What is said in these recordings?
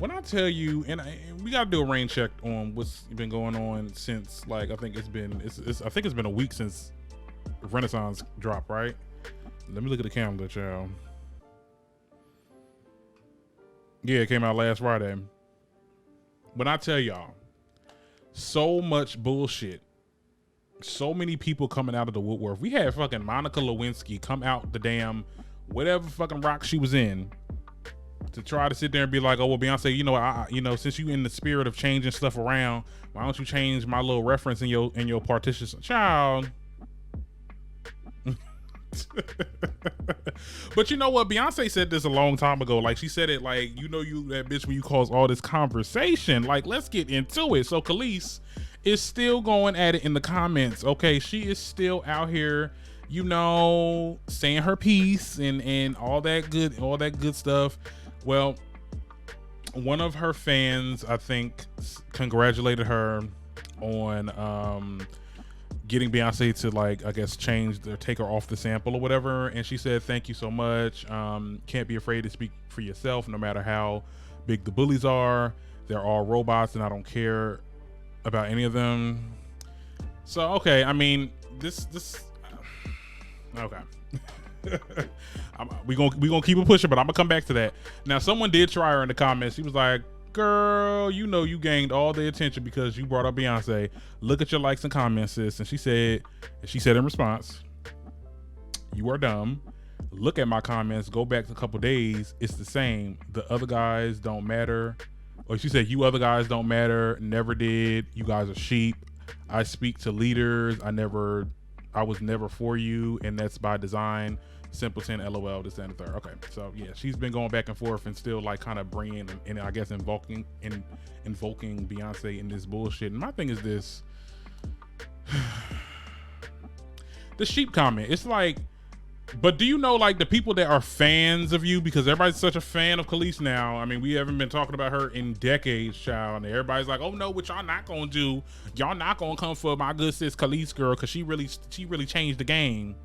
When I tell you, and we got to do a rain check on what's been going on since, like, I think it's been I think it's been a week since Renaissance dropped, right? Let me look at the calendar, child. Yeah, it came out last Friday. When I tell y'all, so much bullshit, so many people coming out of the woodwork. We had fucking Monica Lewinsky come out the damn whatever fucking rock she was in to try to sit there and be like, oh well, Beyonce, since you in the spirit of changing stuff around, why don't you change my little reference in your partitions, child? But you know what? Beyonce said this a long time ago. Like, she said it like, you that bitch when you cause all this conversation. Like, let's get into it. So Kelis is still going at it in the comments. Okay, she is still out here, saying her piece and all that good stuff. Well, one of her fans, I think, congratulated her on getting Beyonce to, like, I guess change or take her off the sample or whatever. And she said, thank you so much. Can't be afraid to speak for yourself, no matter how big the bullies are. They're all robots and I don't care about any of them. So, okay. I mean, okay. we gonna keep it pushing, but I'm gonna come back to that. Now, someone did try her in the comments. She was like, girl, you gained all the attention because you brought up Beyonce. Look at your likes and comments, sis. And she said in response, you are dumb. Look at my comments. Go back a couple days. It's the same. The other guys don't matter. Or she said, you other guys don't matter. Never did. You guys are sheep. I speak to leaders. I was never for you, and that's by design. Simpleton, LOL, this and the third. Okay, so yeah, she's been going back and forth and still, like, kind of bringing and I guess invoking Beyonce in this bullshit. And my thing is this: the sheep comment. It's like, but do you know, like, the people that are fans of you, because everybody's such a fan of Kelis now. I mean, we haven't been talking about her in decades, child. And everybody's like, oh no, what y'all not gonna do? Y'all not gonna come for my good sis Kelis girl, because she really changed the game.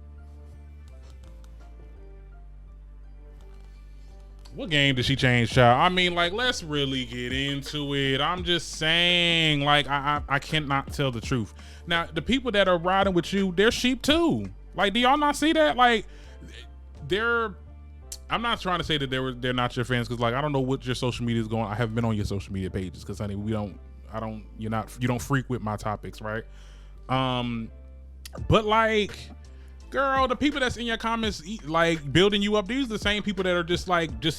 What game did she change, child? I mean, like, let's really get into it. I'm just saying, like, I cannot tell the truth. Now, the people that are riding with you, they're sheep too. Like, do y'all not see that? Like, I'm not trying to say that they're not your fans, because, like, I don't know what your social media is going. I haven't been on your social media pages because, honey, you don't frequent my topics, right? But, like, girl, the people that's in your comments, like, building you up, these are the same people that are just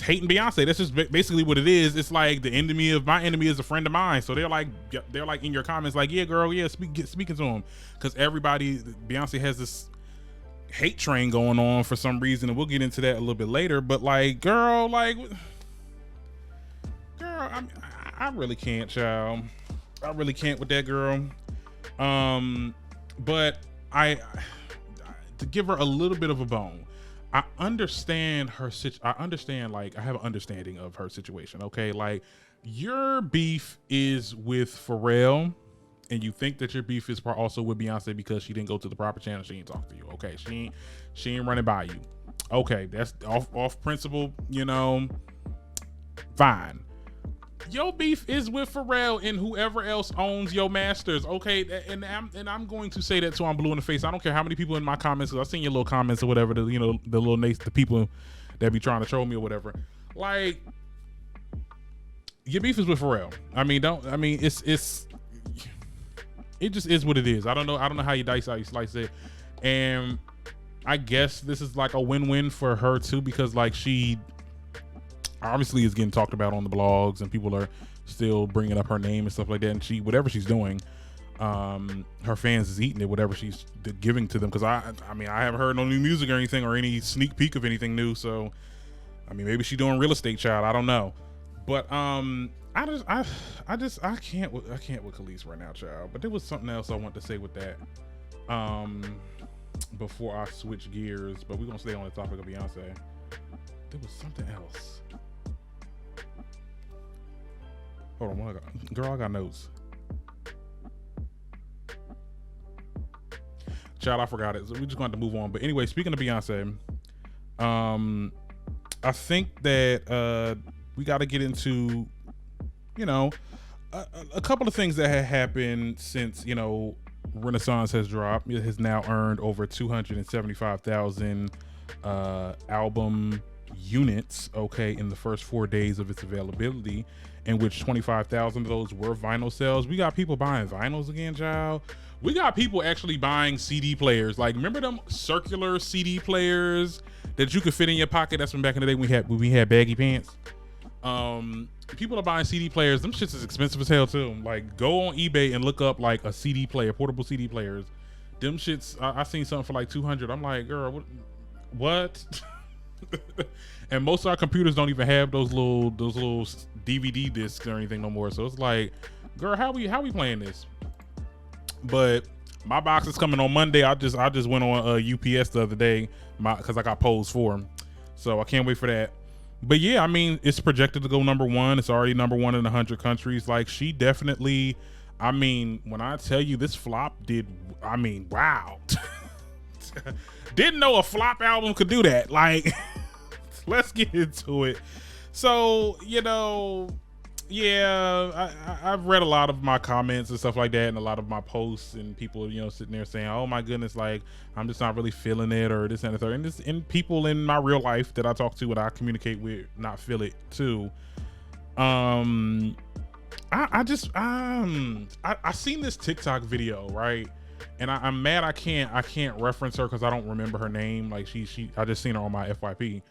hating Beyonce. That's just basically what it is. It's like the enemy of my enemy is a friend of mine. So they're like in your comments, like, yeah, girl, yeah, speaking to them, because Beyonce has this hate train going on for some reason, and we'll get into that a little bit later. But, like, girl, I really can't, child. I really can't with that girl. But to give her a little bit of a bone, I understand like, I have an understanding of her situation. Okay, like, your beef is with Pharrell, and you think that your beef is also with Beyonce because she didn't go to the proper channel, she ain't talk to you. Okay, she ain't running by you. Okay, that's off principle, fine. Your beef is with Pharrell and whoever else owns your masters. Okay, and I'm going to say that till I'm blue in the face. I don't care how many people in my comments, because I've seen your little comments or whatever, the people that be trying to troll me or whatever. Like, your beef is with Pharrell. It just is what it is. I don't know how you slice it. And I guess this is like a win-win for her too, because, like, she obviously is getting talked about on the blogs and people are still bringing up her name and stuff like that. And whatever she's doing, her fans is eating it, whatever she's giving to them. Because I haven't heard no new music or anything, or any sneak peek of anything new. So, I mean, maybe she's doing real estate, child. I don't know. But I can't with Kelis right now, child. But there was something else I want to say with that before I switch gears. But we're gonna stay on the topic of Beyonce. There was something else. Hold on, girl, I got notes. Child, I forgot it. So we're just going to move on. But anyway, speaking of Beyonce, I think that we got to get into you know, a couple of things that have happened since, Renaissance has dropped. It has now earned over 275,000 album units, okay, in the first 4 days of its availability, in which 25,000 of those were vinyl sales. We got people buying vinyls again, child. We got people actually buying CD players. Like, remember them circular CD players that you could fit in your pocket? That's from back in the day when we had baggy pants. People are buying CD players. Them shits is expensive as hell too. Like, go on eBay and look up like a CD player, portable CD players. Them shits, I seen something for like 200. I'm like, girl, what? And most of our computers don't even have those little DVD discs or anything no more. So it's like, girl, how we playing this? But my box is coming on Monday. I just went on UPS the other day because I got polls for them. So I can't wait for that. But yeah, I mean, it's projected to go number one. It's already number one in 100 countries. Like, she definitely, I mean, when I tell you this flop wow. Didn't know a flop album could do that. Like, let's get into it. So, yeah, I've read a lot of my comments and stuff like that, and a lot of my posts, and people, sitting there saying, "Oh my goodness, like, I'm just not really feeling it," or this and the third. And people in my real life that I talk to and I communicate with not feel it too. I seen this TikTok video, right? And I'm mad I can't reference her because I don't remember her name. Like, I just seen her on my FYP.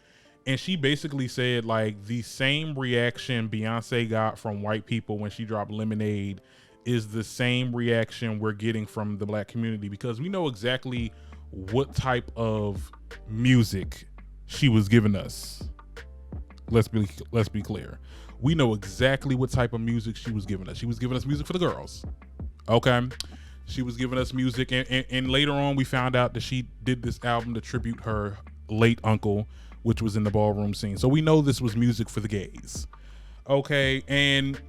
And she basically said, like, the same reaction Beyonce got from white people when she dropped Lemonade is the same reaction we're getting from the black community, because we know exactly what type of music she was giving us. Let's be clear. We know exactly what type of music she was giving us. She was giving us music for the girls. Okay. She was giving us music. And later on, we found out that she did this album to tribute her late uncle, which was in the ballroom scene. So we know this was music for the gays. Okay. And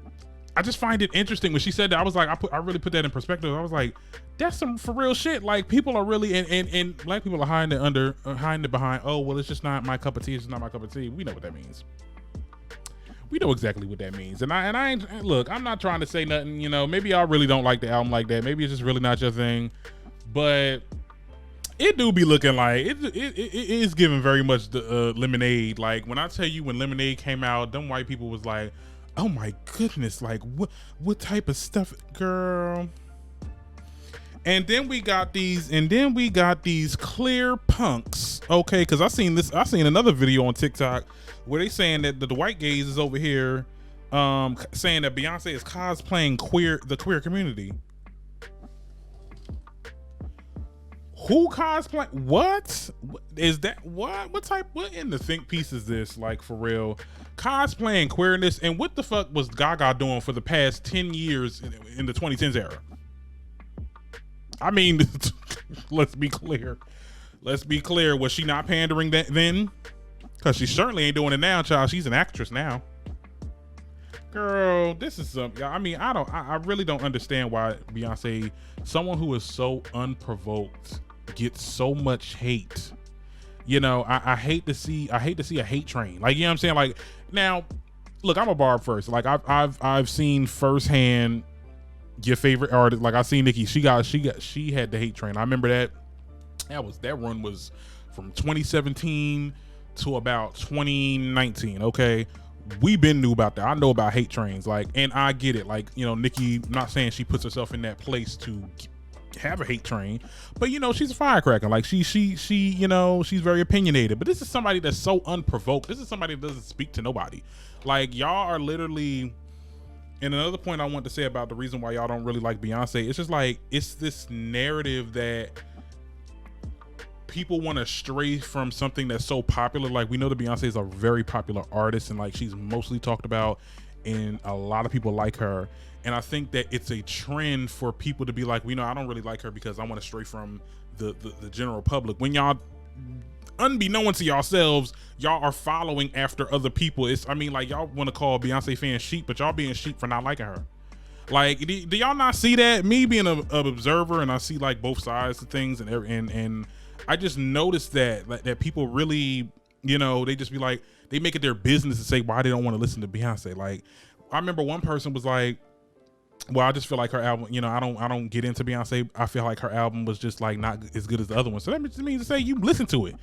I just find it interesting when she said that. I was like, I really put that in perspective. I was like, that's some for real shit. Like, people are really, and black people are hiding it behind, oh, well, it's just not my cup of tea. It's just not my cup of tea. We know what that means. We know exactly what that means. And I ain't, look, I'm not trying to say nothing, maybe y'all really don't like the album like that. Maybe it's just really not your thing, but it do be looking like it is giving very much the Lemonade. Like, when I tell you, when Lemonade came out, them white people was like, oh my goodness, like, what type of stuff, girl? And then we got these clear punks, okay? Because I seen another video on TikTok where they saying that the white gays is over here saying that Beyonce is cosplaying the queer community. Who cosplay? What is that? What in the think piece is this? Like, for real, cosplaying queerness? And what the fuck was Gaga doing for the past 10 years in the 2010s era? I mean, let's be clear. Was she not pandering then? Because she certainly ain't doing it now, child. She's an actress now. Girl, this is something. I mean, I really don't understand why Beyonce, someone who is so unprovoked, gets so much hate. I hate to see a hate train. Like, you know what I'm saying? Like, now, look, I'm a Barb first. Like, I've seen firsthand your favorite artist. Like, I seen Nicki. She had the hate train. I remember that run was from 2017 to about 2019. Okay. We been knew about that. I know about hate trains, like, and I get it. Like, Nicki, I'm not saying she puts herself in that place to have a hate train, but she's a firecracker. Like, she's very opinionated. But this is somebody that's so unprovoked. This is somebody that doesn't speak to nobody. Like, y'all are literally. And another point I want to say about the reason why y'all don't really like Beyonce, it's just like, it's this narrative that people want to stray from something that's so popular. Like, we know that Beyonce is a very popular artist, and like, she's mostly talked about, and a lot of people like her. And I think that it's a trend for people to be like, I don't really like her because I want to stray from the general public. When y'all, unbeknownst to yourselves, y'all are following after other people. Like, y'all want to call Beyonce fans sheep, but y'all being sheep for not liking her. Like, do y'all not see that? Me being an observer, and I see like both sides of things, and I just noticed that people really, they just be like, they make it their business to say why they don't want to listen to Beyonce. Like, I remember one person was like, well, I just feel like her album, you know, I don't get into Beyonce. I feel like her album was just like not as good as the other one. So that means to say you listen to it.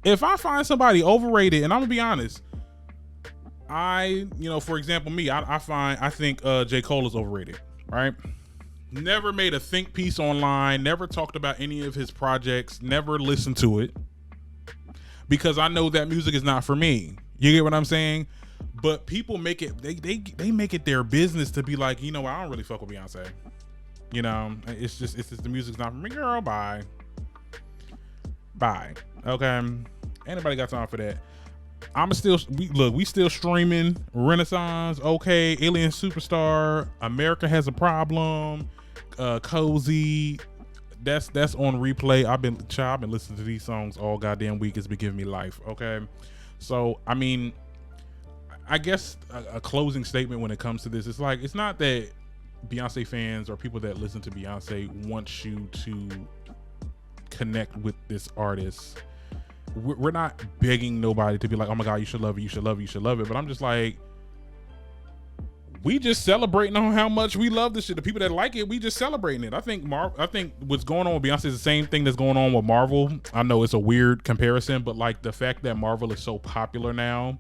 If I find somebody overrated, and I'm gonna be honest, for example, me, I think J. Cole is overrated, right? Never made a think piece online, never talked about any of his projects, never listened to it, because I know that music is not for me. You get what I'm saying? But people make it, they make it their business to be like, you know, I don't really fuck with Beyonce. You know, it's just the music's not for me, girl. Bye. Okay. Anybody got time for that? We still streaming Renaissance. Okay. Alien Superstar. America Has a Problem. Cozy. That's on replay. I've been listening to these songs all goddamn week. It's been giving me life. Okay. So, I mean, I guess a closing statement when it comes to this, it's like, it's not that Beyonce fans or people that listen to Beyonce want you to connect with this artist. We're not begging nobody to be like, oh my God, you should love it, you should love it, you should love it. But I'm just like, we just celebrating on how much we love this shit. The people that like it, we just celebrating it. I think what's going on with Beyonce is the same thing that's going on with Marvel. I know it's a weird comparison, but like the fact that Marvel is so popular now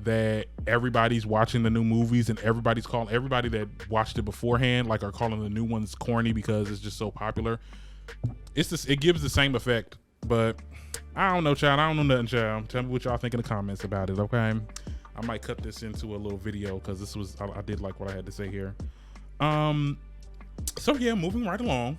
that everybody's watching the new movies and everybody that watched it beforehand like are calling the new ones corny because it's just so popular. It gives the same effect, but I don't know, child. I don't know nothing, child. Tell me what y'all think in the comments about it, okay? I might cut this into a little video because I did like what I had to say here. So yeah, moving right along.